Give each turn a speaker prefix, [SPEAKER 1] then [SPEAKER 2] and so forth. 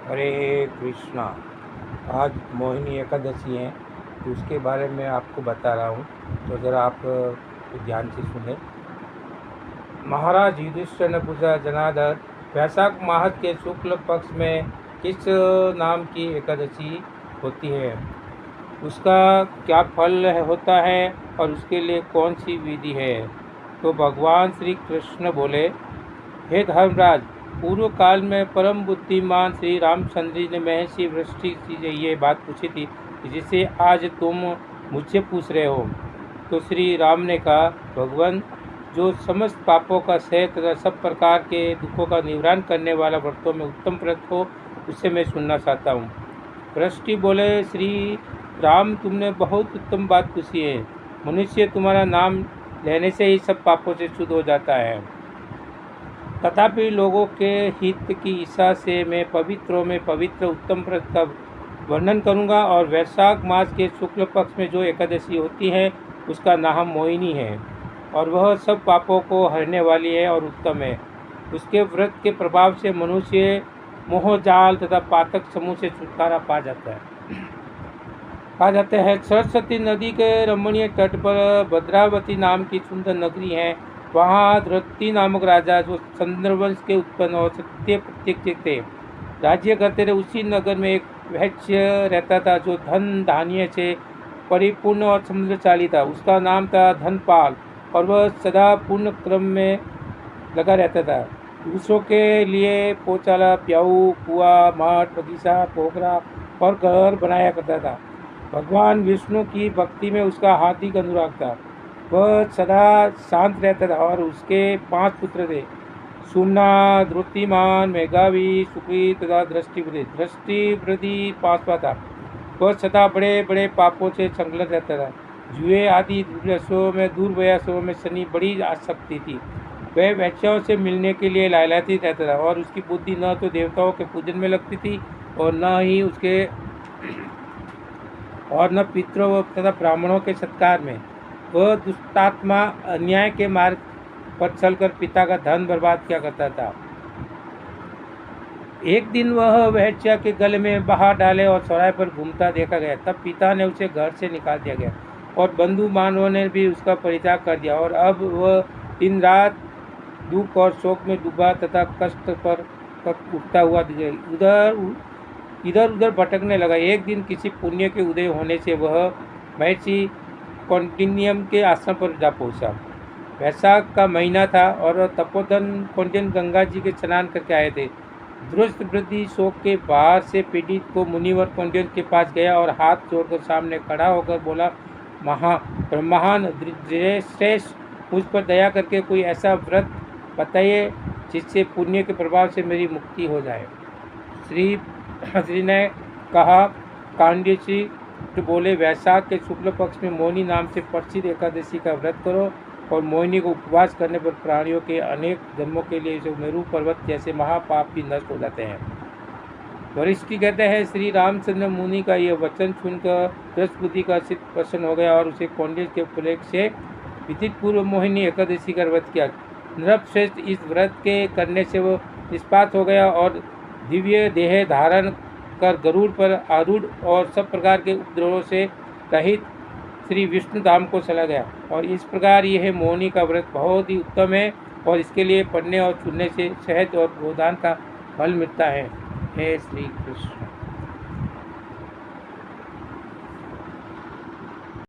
[SPEAKER 1] हरे कृष्णा। आज मोहिनी एकादशी है, तो उसके बारे में आपको बता रहा हूँ, तो ज़रा आप ध्यान से सुने। महाराज युधिष्ठिर ने पूछा, जनार्दन, वैशाख माह के शुक्ल पक्ष में किस नाम की एकादशी होती है, उसका क्या फल होता है और उसके लिए कौन सी विधि है? तो भगवान श्री कृष्ण बोले, हे धर्मराज, पूर्व काल में परम बुद्धिमान श्री रामचंद्र जी ने महर्षि वृष्टि से ये बात पूछी थी जिसे आज तुम मुझसे पूछ रहे हो। तो श्री राम ने कहा, भगवान, जो समस्त पापों का सह तथा सब प्रकार के दुखों का निवारण करने वाला व्रतों में उत्तम व्रत हो, उससे मैं सुनना चाहता हूँ। वृष्टि बोले, श्री राम, तुमने बहुत उत्तम बात पूछी है। मनुष्य तुम्हारा नाम लेने से ही सब पापों से शुद्ध हो जाता है। तथापि लोगों के हित की इच्छा से मैं पवित्रों में पवित्र उत्तम व्रत का वर्णन करूंगा, और वैशाख मास के शुक्ल पक्ष में जो एकादशी होती है उसका नाम मोहिनी है, और वह सब पापों को हरने वाली है और उत्तम है। उसके व्रत के प्रभाव से मनुष्य मोहजाल तथा पातक समूह से छुटकारा पा जाते हैं। सरस्वती नदी के रमणीय तट पर भद्रावती नाम की सुंदर नगरी है। वहाँ धृति नामक राजा, जो चंद्रवंश के उत्पन्न और सत्य प्रत्यक्ष थे, राज्य करते रहे। उसी नगर में एक वैश्य रहता था जो धन धान्य से परिपूर्ण और समृद्धशाली था। उसका नाम था धनपाल, और वह सदा पूर्ण क्रम में लगा रहता था। दूसरों के लिए पौचाला, प्याऊ, कुआ, मठ, बगीचा, पोखरा और घर बनाया करता था। भगवान विष्णु की भक्ति में उसका हार्दिक अनुराग था। वह सदा शांत रहता था, और उसके 5 पुत्र थे, सुमना, द्रुतिमान, मेघावी, सुक्री तथा दृष्टिवृद्धि। दृष्टिवृद्धि 5वां था। वह सदा बड़े बड़े पापों से संलग्न रहता था। जुए आदि दुर्व्यसनों में शनि बड़ी आसक्ति थी। वह वैश्याओं से मिलने के लिए लालायित रहता था, और उसकी बुद्धि न तो देवताओं के पूजन में लगती थी और न पितरों तथा ब्राह्मणों के सत्कार में। वह दुष्टात्मा अन्याय के मार्ग पर चलकर पिता का धन बर्बाद किया करता था। एक दिन वह वैश्या के गले में बहा डाले और चौराहे पर घूमता देखा गया। तब पिता ने उसे घर से निकाल दिया गया, और बंधु मानवों ने भी उसका परित्याग कर दिया, और अब वह दिन रात दुख और शोक में डूबा तथा कष्ट पर उठता हुआ इधर उधर भटकने लगा। एक दिन किसी पुण्य के उदय होने से वह महर्षि कौंडिन्यम के आश्रम पर जा पहुंचा। वैशाख का महीना था, और तपोधन कौंडिन्य गंगा जी के स्नान करके आए थे। दुष्ट वृद्धि शोक के बाहर से पीड़ित को मुनिवर कौंडिन्य के पास गया और हाथ जोड़कर सामने खड़ा होकर बोला, महान श्रेष्ठ, मुझ पर दया करके कोई ऐसा व्रत बताइए जिससे पुण्य के प्रभाव से मेरी मुक्ति हो जाए। श्री ने कहा, कांडीसी बोले, वैशाख के शुक्ल पक्ष में मोहिनी नाम से प्रसिद्ध एकादशी का व्रत करो, और मोहिनी को उपवास करने पर प्राणियों के अनेक जन्मों के लिए जो मेरू पर्वत जैसे महापाप भी नष्ट हो जाते हैं। वरिष्ठी कहते हैं, श्री रामचंद्र मुनि का यह वचन सुनकर दृष्टबुद्धि का चित्त प्रसन्न हो गया, और उसे कौंडिन्य के प्रेरक से विदित पूर्व मोहिनी एकादशी का व्रत किया। नृपश्रेष्ठ, इस व्रत के करने से वो निष्पात हो गया और दिव्य देह धारण कर गरुड़ पर आरूढ़ और सब प्रकार के उपद्रवों से रहित श्री विष्णु धाम को चला गया। और इस प्रकार यह मोहिनी का व्रत बहुत ही उत्तम है, और इसके लिए पढ़ने और सुनने से सहज और गोदान का फल मिलता है। हे श्री कृष्ण।